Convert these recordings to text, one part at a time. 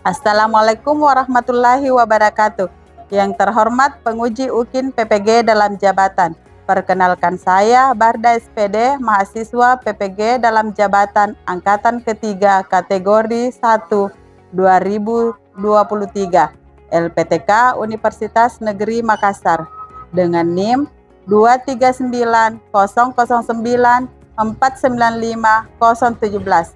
Assalamualaikum warahmatullahi wabarakatuh. Yang terhormat penguji UKIN PPG dalam jabatan. Perkenalkan saya Barda SPD, mahasiswa PPG dalam jabatan Angkatan Ketiga kategori 1 2023 LPTK Universitas Negeri Makassar dengan NIM 239009495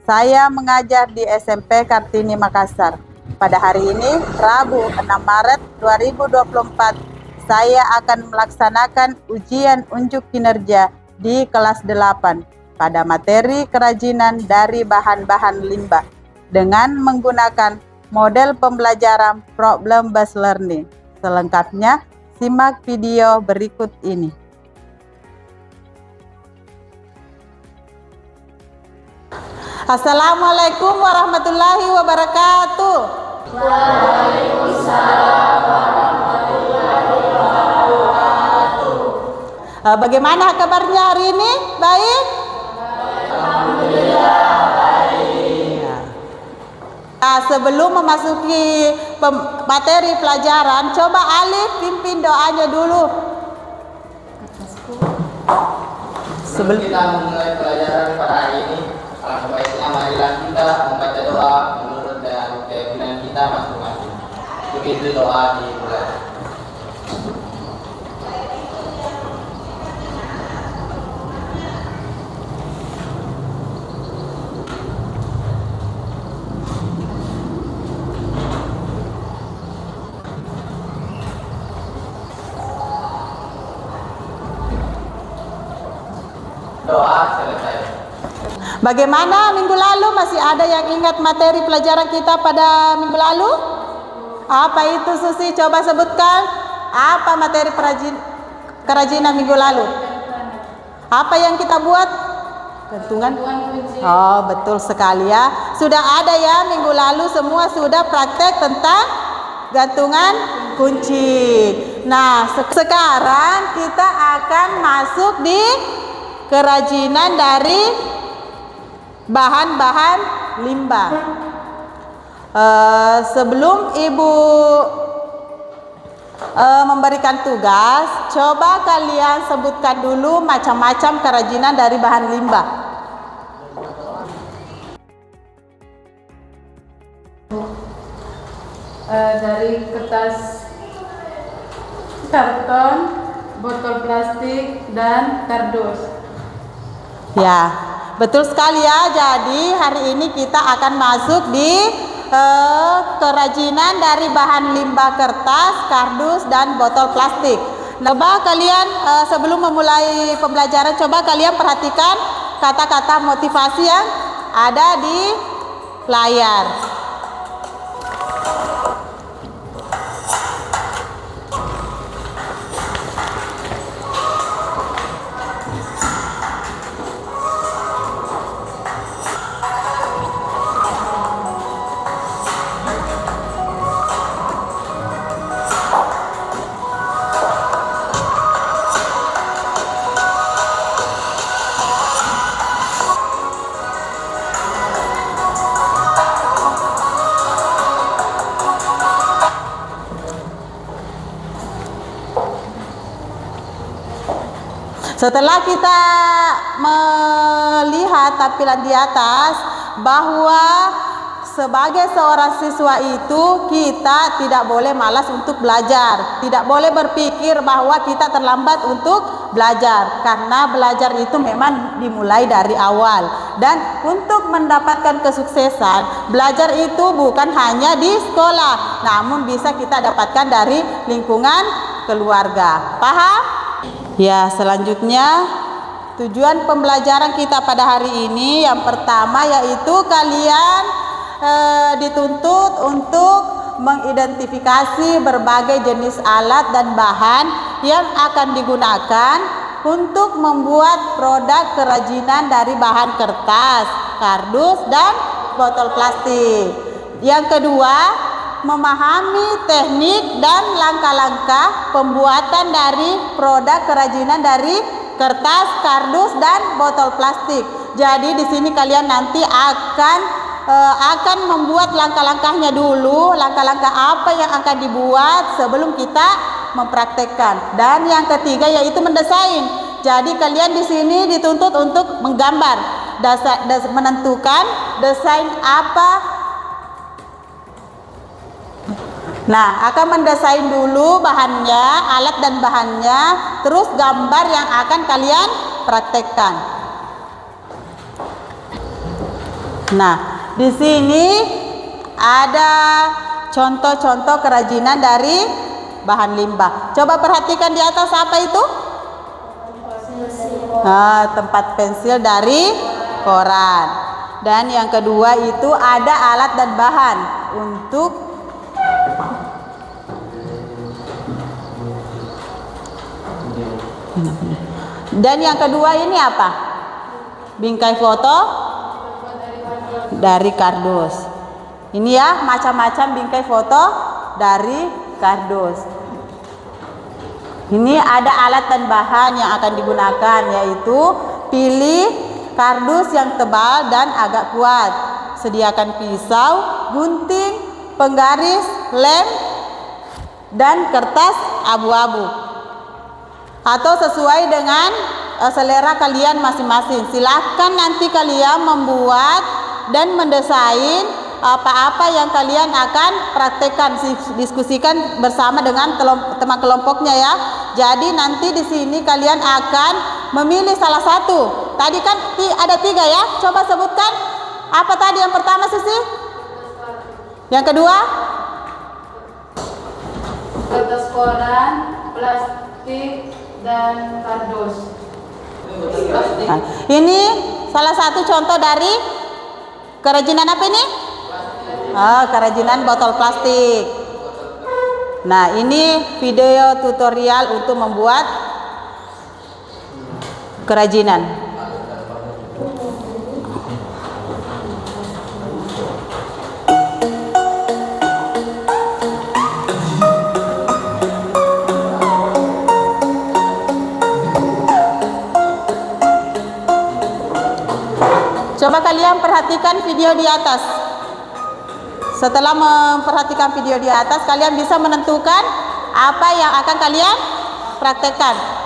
Saya mengajar di SMP Kartini Makassar. Pada hari ini, Rabu 6 Maret 2024, saya akan melaksanakan ujian unjuk kinerja di kelas 8 pada materi kerajinan dari bahan-bahan limbah dengan menggunakan model pembelajaran problem based learning. Selengkapnya, simak video berikut ini. Assalamualaikum warahmatullahi wabarakatuh. Waalaikumsalam warahmatullahi wabarakatuh. Bagaimana kabarnya hari ini? Baik? Alhamdulillah baik. Sebelum memasuki materi pelajaran, coba Alif pimpin doanya dulu. Sebelum kita memulai pelajaran pada hari ini, alangkah baiknya marilah kita membaca doa menurut keyakinan kita masing-masing. Begitu doa dimulai. Doa selesai. Bagaimana minggu lalu? Masih ada yang ingat materi pelajaran kita pada minggu lalu? Apa itu, Susi? Coba sebutkan. Apa materi kerajinan minggu lalu? Apa yang kita buat? Gantungan kunci. Oh, betul sekali ya. Sudah ada ya minggu lalu, semua sudah praktek tentang gantungan kunci. Nah, sekarang kita akan masuk di kerajinan dari bahan-bahan limbah. Sebelum Ibu memberikan tugas, coba kalian sebutkan dulu macam-macam kerajinan dari bahan limbah. Dari kertas karton, botol plastik, dan kardus. Ya, betul sekali ya. Jadi hari ini kita akan masuk di kerajinan dari bahan limbah kertas, kardus, dan botol plastik. Coba kalian sebelum memulai pembelajaran, coba kalian perhatikan kata-kata motivasi yang ada di layar. Setelah kita melihat tampilan di atas bahwa sebagai seorang siswa itu kita tidak boleh malas untuk belajar, tidak boleh berpikir bahwa kita terlambat untuk belajar, karena belajar itu memang dimulai dari awal. Dan untuk mendapatkan kesuksesan, belajar itu bukan hanya di sekolah, namun bisa kita dapatkan dari lingkungan keluarga. Paham? Ya, selanjutnya tujuan pembelajaran kita pada hari ini yang pertama yaitu kalian dituntut untuk mengidentifikasi berbagai jenis alat dan bahan yang akan digunakan untuk membuat produk kerajinan dari bahan kertas, kardus, dan botol plastik. Yang kedua, memahami teknik dan langkah-langkah pembuatan dari produk kerajinan dari kertas, kardus, dan botol plastik. Jadi di sini kalian nanti akan akan membuat langkah-langkahnya dulu, langkah-langkah apa yang akan dibuat sebelum kita mempraktekkan. Dan yang ketiga yaitu mendesain. Jadi kalian di sini dituntut untuk menggambar, menentukan desain apa. Nah, akan mendesain dulu bahannya, alat dan bahannya, terus gambar yang akan kalian praktekkan. Nah, di sini ada contoh-contoh kerajinan dari bahan limbah. Coba perhatikan di atas apa itu? Nah, tempat pensil dari koran. Dan yang kedua itu ada alat dan bahan untuk ini apa? Bingkai foto dari kardus. Ini ya, macam-macam bingkai foto dari kardus. Ini ada alat dan bahan yang akan digunakan, yaitu pilih kardus yang tebal dan agak kuat. Sediakan pisau, gunting, penggaris, lem, dan kertas abu-abu. Atau sesuai dengan selera kalian masing-masing. Silahkan nanti kalian membuat dan mendesain apa-apa yang kalian akan praktekkan, diskusikan bersama dengan teman kelompoknya ya. Jadi nanti di sini kalian akan memilih salah satu. Tadi kan ada 3 ya. Coba sebutkan apa tadi yang pertama Sisi? Yang kedua? Kertas koran, plastik, dan kardus. Nah, ini salah satu contoh dari kerajinan apa ini? Kerajinan botol plastik. Nah, ini video tutorial untuk membuat kerajinan. Coba kalian perhatikan video di atas. Setelah memperhatikan video di atas, kalian bisa menentukan apa yang akan kalian praktekkan.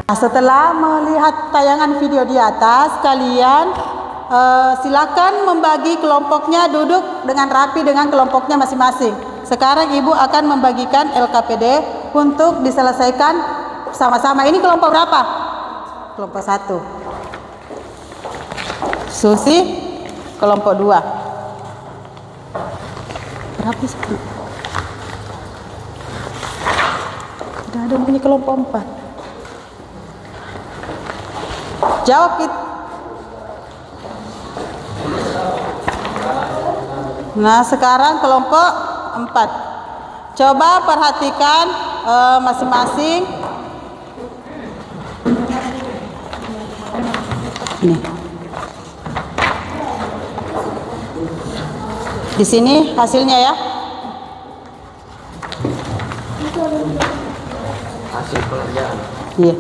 Nah, setelah melihat tayangan video di atas, kalian silakan membagi kelompoknya, duduk dengan rapi dengan kelompoknya masing-masing. Sekarang Ibu akan membagikan LKPD untuk diselesaikan sama-sama. Ini kelompok berapa? Kelompok 1. Susi, kelompok 2. Berapa sih? Tidak ada yang punya kelompok 4. Jawab kita. Nah, sekarang kelompok 4. Coba perhatikan masing-masing. Nih. Di sini hasilnya ya. Hasil pelajaran. Iya.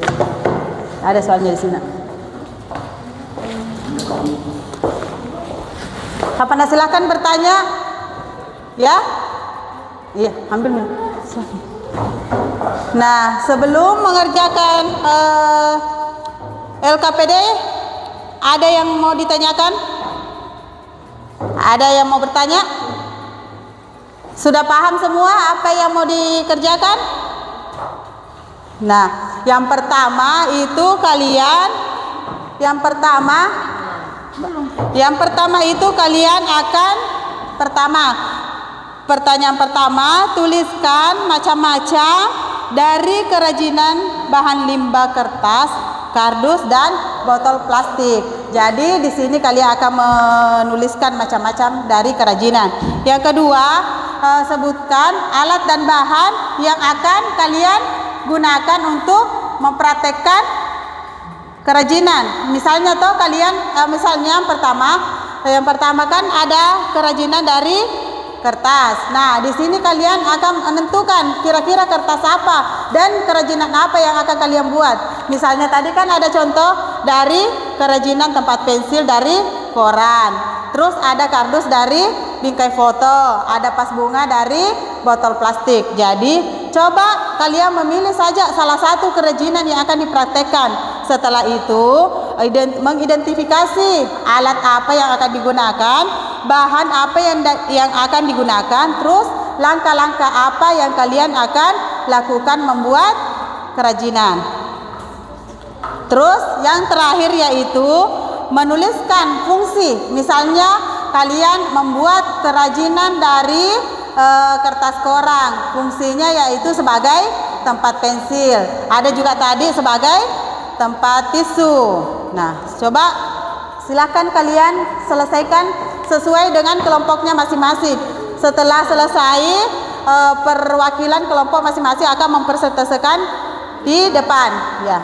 Ada soalnya di sini. Kapan silakan bertanya? Ya? Iya, ambil minum. Nah, sebelum mengerjakan LKPD, ada yang mau ditanyakan? Ada yang mau bertanya? Sudah paham semua apa yang mau dikerjakan? Nah, yang pertama itu kalian, yang pertama itu kalian akan pertanyaan pertama, tuliskan macam-macam dari kerajinan bahan limbah kertas, kardus dan botol plastik. Jadi di sini kalian akan menuliskan macam-macam dari kerajinan. Yang kedua, sebutkan alat dan bahan yang akan kalian gunakan untuk mempraktekkan kerajinan. Misalnya toh kalian misalnya yang pertama kan ada kerajinan dari kertas. Nah, di sini kalian akan menentukan kira-kira kertas apa dan kerajinan apa yang akan kalian buat. Misalnya tadi kan ada contoh dari kerajinan tempat pensil dari koran. Terus ada kardus dari bingkai foto, ada vas bunga dari botol plastik. Jadi, coba kalian memilih saja salah satu kerajinan yang akan dipraktekkan. Setelah itu, mengidentifikasi alat apa yang akan digunakan, bahan apa yang akan digunakan, terus langkah-langkah apa yang kalian akan lakukan membuat kerajinan. Terus yang terakhir yaitu menuliskan fungsi. Misalnya kalian membuat kerajinan dari kertas koran, fungsinya yaitu sebagai tempat pensil. Ada juga tadi sebagai tempat tisu. Nah, coba silakan kalian selesaikan sesuai dengan kelompoknya masing-masing. Setelah selesai, perwakilan kelompok masing-masing akan mempresentasikan di depan. Ya.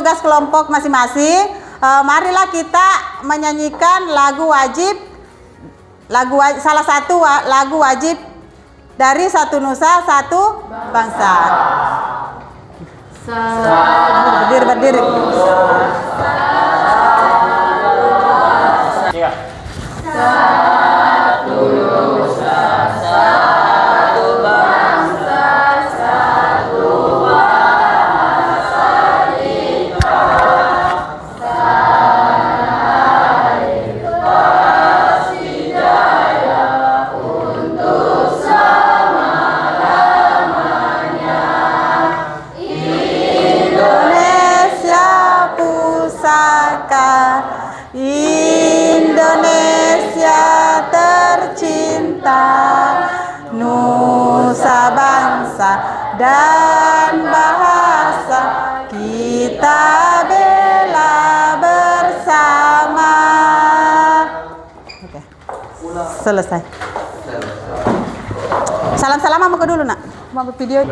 tugas kelompok masing-masing. Marilah kita menyanyikan lagu wajib, salah satu lagu wajib dari Satu Nusa Satu Bangsa. Berdiri. Indonesia tercinta, nusa bangsa dan bahasa kita bela bersama. Oke. Selesai. Salam-salam mau ke dulu nak, mau video.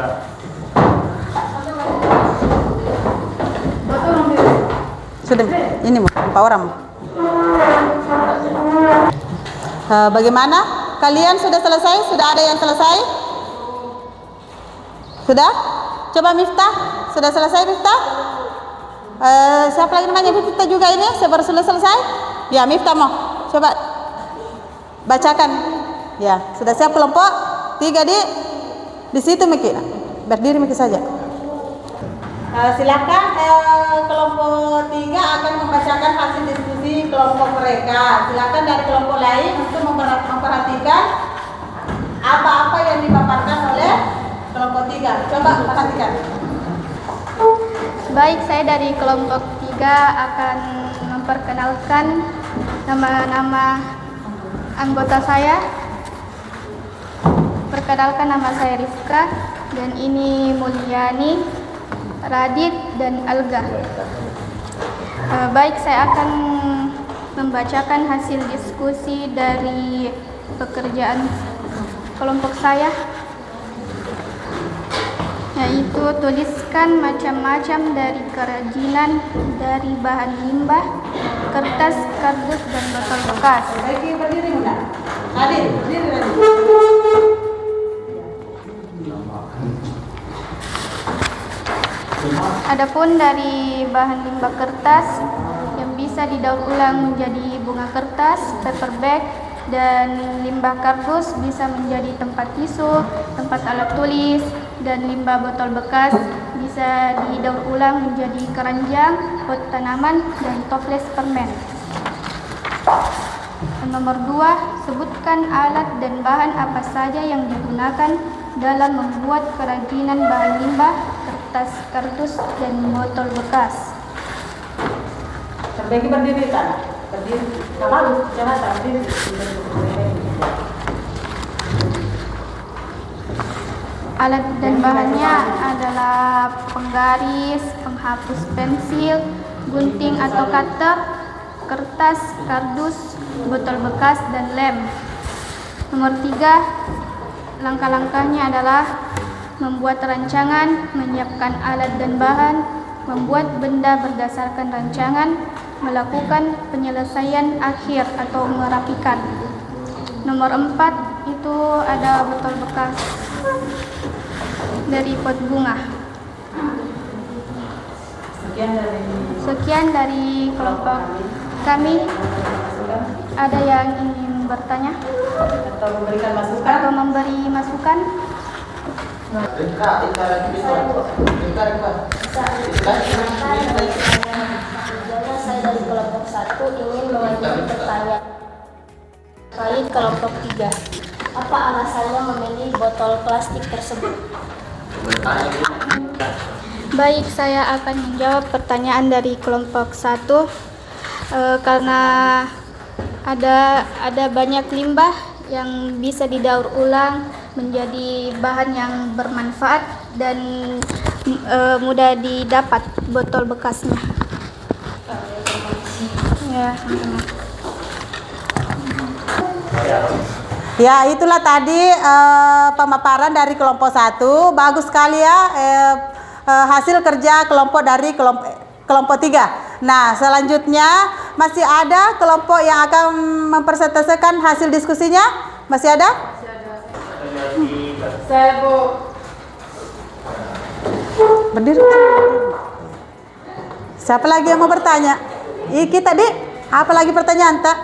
Sudah, ini mau Pak orang. Bagaimana? Kalian sudah selesai? Sudah ada yang selesai? Sudah? Coba Miftah, sudah selesai Miftah? Siapa lagi namanya? Miftah juga ini? Sudah selesai? Ya Miftah mau. Coba bacakan. Ya, sudah siap kelompok? 3 di situ Miki. Berdiri Miki saja. Silakan kelompok 3 akan membacakan hasil diskusi kelompok mereka. Silakan dari kelompok lain untuk memperhatikan apa-apa yang dipaparkan oleh kelompok 3. Coba perhatikan. Baik, saya dari kelompok 3 akan memperkenalkan nama-nama anggota saya. Perkenalkan, nama saya Rifka dan ini Mulyani, Radit dan Alga. Baik, saya akan membacakan hasil diskusi dari pekerjaan kelompok saya, yaitu tuliskan macam-macam dari kerajinan dari bahan limbah, kertas, kardus, dan botol bekas. Baik, berdiri Bunda. Radit, berdiri Radit. Adapun dari bahan limbah kertas yang bisa didaur ulang menjadi bunga kertas, paper bag, dan limbah kardus bisa menjadi tempat tisu, tempat alat tulis, dan limbah botol bekas bisa didaur ulang menjadi keranjang, pot tanaman, dan toples permen. Nomor 2, sebutkan alat dan bahan apa saja yang digunakan dalam membuat kerajinan bahan limbah, kertas, kardus, dan botol bekas. Terbaik berdiri sana. Berdiri. Enggak malu, jangan berdiri. Alat dan bahannya adalah penggaris, penghapus pensil, gunting atau cutter, kertas, kardus, botol bekas, dan lem. Nomor 3, langkah-langkahnya adalah membuat rancangan, menyiapkan alat dan bahan, membuat benda berdasarkan rancangan, melakukan penyelesaian akhir atau merapikan. Nomor 4 itu ada botol bekas dari pot bunga. Sekian dari kelompok kami. Ada yang ingin bertanya Atau memberikan masukan? atau memberi masukan? Saya dari kelompok 1 ingin mengajukan pertanyaan terkait kelompok 3. Apa alasannya memilih botol plastik tersebut? Baik, saya akan menjawab pertanyaan dari kelompok 1 karena ada banyak limbah yang bisa didaur ulang menjadi bahan yang bermanfaat dan mudah didapat botol bekasnya. Ya, Ya, itulah tadi pemaparan dari kelompok 1. Bagus sekali ya hasil kerja kelompok dari kelompok 3. Nah, selanjutnya masih ada kelompok yang akan mempresentasikan hasil diskusinya? Masih ada? Saya Bu. Berdiri. Siapa lagi yang mau bertanya? Iki tadi, apa lagi pertanyaan tak?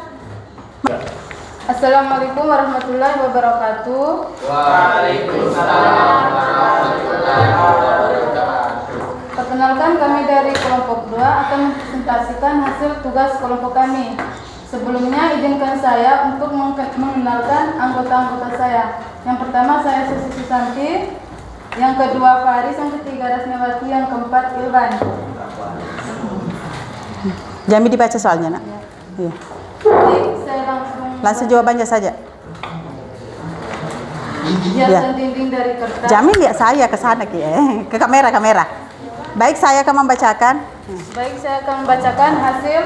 Assalamualaikum warahmatullahi wabarakatuh. Waalaikumsalam warahmatullahi wabarakatuh. Perkenalkan, kami dari kelompok 2 akan mempresentasikan hasil tugas kelompok kami. Sebelumnya izinkan saya untuk mengenalkan anggota-anggota saya. Yang pertama saya Susi Susanti, yang kedua Faris, yang ketiga Rasmiwati, yang keempat Ilvan. Jami dibaca soalnya, Nak. Iya. Baik, saya Langsung jawabannya saja. hiasan dinding dari kertas. Jami lihat saya ke sana ke kamera. Baik, saya akan membacakan. Baik, saya akan membacakan hasil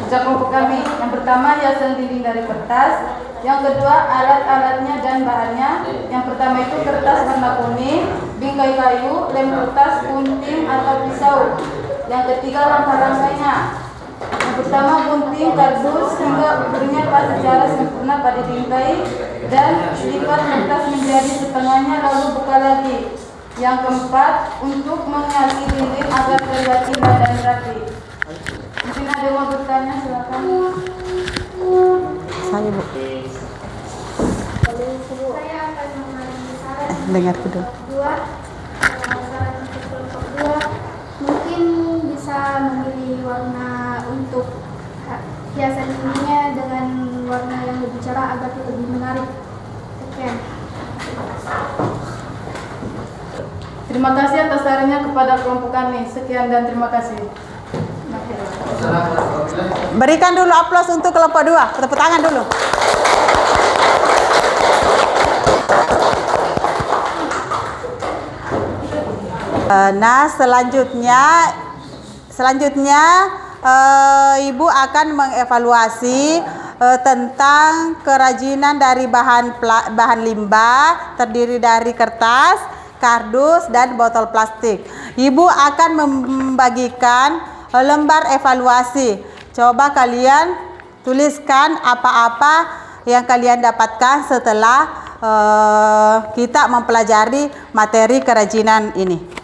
kerja kelompok kami. Yang pertama hiasan dinding dari kertas, yang kedua alat-alatnya dan bahannya. Yang pertama itu kertas warna kuning, bingkai kayu, lem kertas, gunting atau pisau. Yang ketiga rangka-rangkainya. Yang pertama gunting kardus hingga ukurnya pas secara sempurna pada bingkai dan lipat kertas menjadi setengahnya lalu buka lagi. Yang keempat untuk menghiasi dinding agar terlihat indah dan rapi. Mungkin ada yang mau bertanya, silakan. Saya, Bu. Saya akan mengalami saran Dengar dulu. saran untuk kelompok 2. Mungkin bisa memilih warna untuk hiasan dindingnya dengan warna yang lebih cerah agar lebih menarik. Sekian. Terima kasih atas sarannya kepada kelompok kami. Sekian dan terima kasih. Berikan dulu aplaus untuk kelompok 2. Tepuk tangan dulu. Nah, selanjutnya Ibu akan mengevaluasi tentang kerajinan dari bahan limbah terdiri dari kertas, kardus, dan botol plastik. Ibu akan membagikan lembar evaluasi. Coba kalian tuliskan apa-apa yang kalian dapatkan setelah kita mempelajari materi kerajinan ini.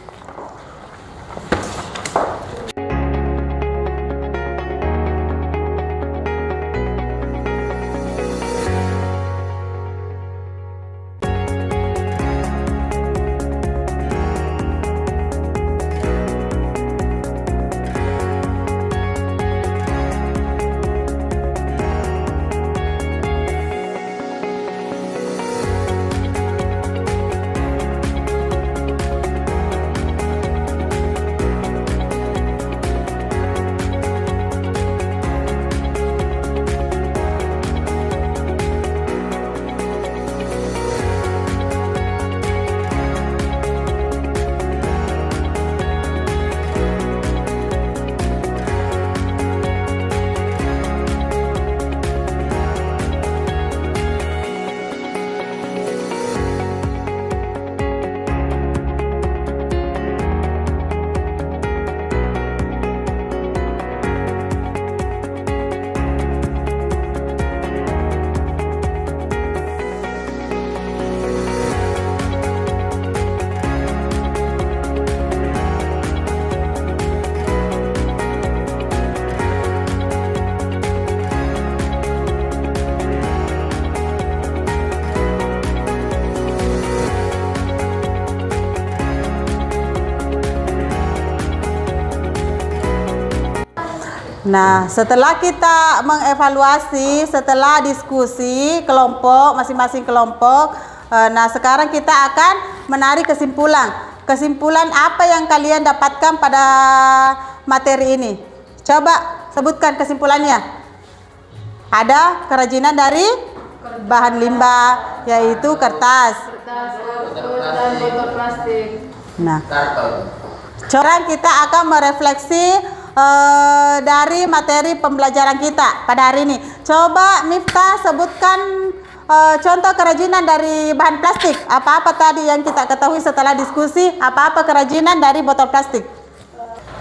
Nah, setelah kita mengevaluasi, setelah diskusi kelompok, masing-masing kelompok, nah sekarang kita akan menarik kesimpulan. Kesimpulan apa yang kalian dapatkan pada materi ini? Coba sebutkan kesimpulannya. Ada kerajinan dari bahan limbah, yaitu kertas. Dan botol plastik. Nah, sekarang kita akan merefleksi dari materi pembelajaran kita pada hari ini. Coba Miftah sebutkan contoh kerajinan dari bahan plastik. Apa-apa tadi yang kita ketahui setelah diskusi? Apa-apa kerajinan dari botol plastik?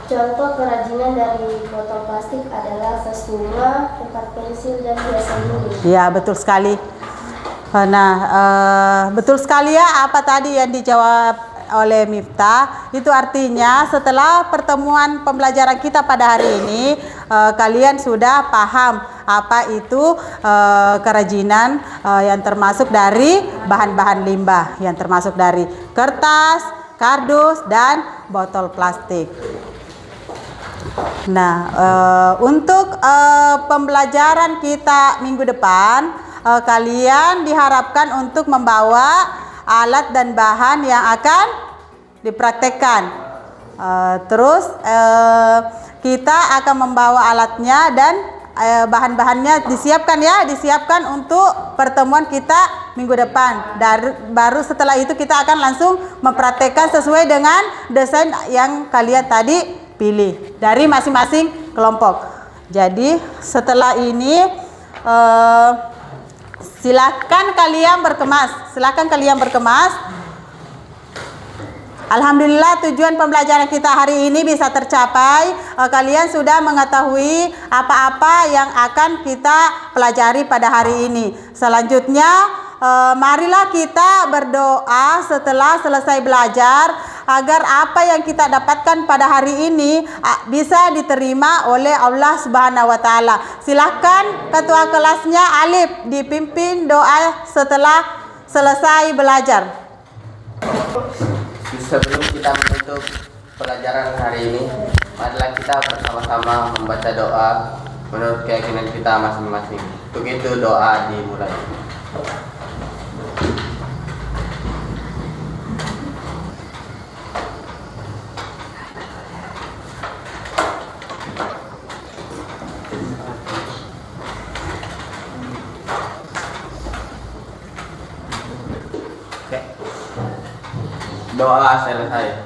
Contoh kerajinan dari botol plastik adalah vas bunga, tempat pensil, dan hiasan dinding. Ya, betul sekali. Nah, betul sekali ya apa tadi yang dijawab oleh Miftah. Itu artinya setelah pertemuan pembelajaran kita pada hari ini, kalian sudah paham apa itu kerajinan yang termasuk dari bahan-bahan limbah, yang termasuk dari kertas, kardus, dan botol plastik. Nah, untuk pembelajaran kita minggu depan, kalian diharapkan untuk membawa alat dan bahan yang akan dipraktekkan. Terus kita akan membawa alatnya dan bahan-bahannya disiapkan ya, disiapkan untuk pertemuan kita minggu depan. Baru setelah itu kita akan langsung mempraktekkan sesuai dengan desain yang kalian tadi pilih dari masing-masing kelompok. Jadi setelah ini silakan kalian berkemas. Alhamdulillah tujuan pembelajaran kita hari ini bisa tercapai. Kalian sudah mengetahui apa-apa yang akan kita pelajari pada hari ini. Selanjutnya marilah kita berdoa setelah selesai belajar agar apa yang kita dapatkan pada hari ini bisa diterima oleh Allah Subhanahu wa taala. Silakan ketua kelasnya Alif dipimpin doa setelah selesai belajar. Sebelum kita menutup pelajaran hari ini, marilah kita bersama-sama membaca doa menurut keyakinan kita masing-masing. Untuk itu doa dimulai. Doa selesai.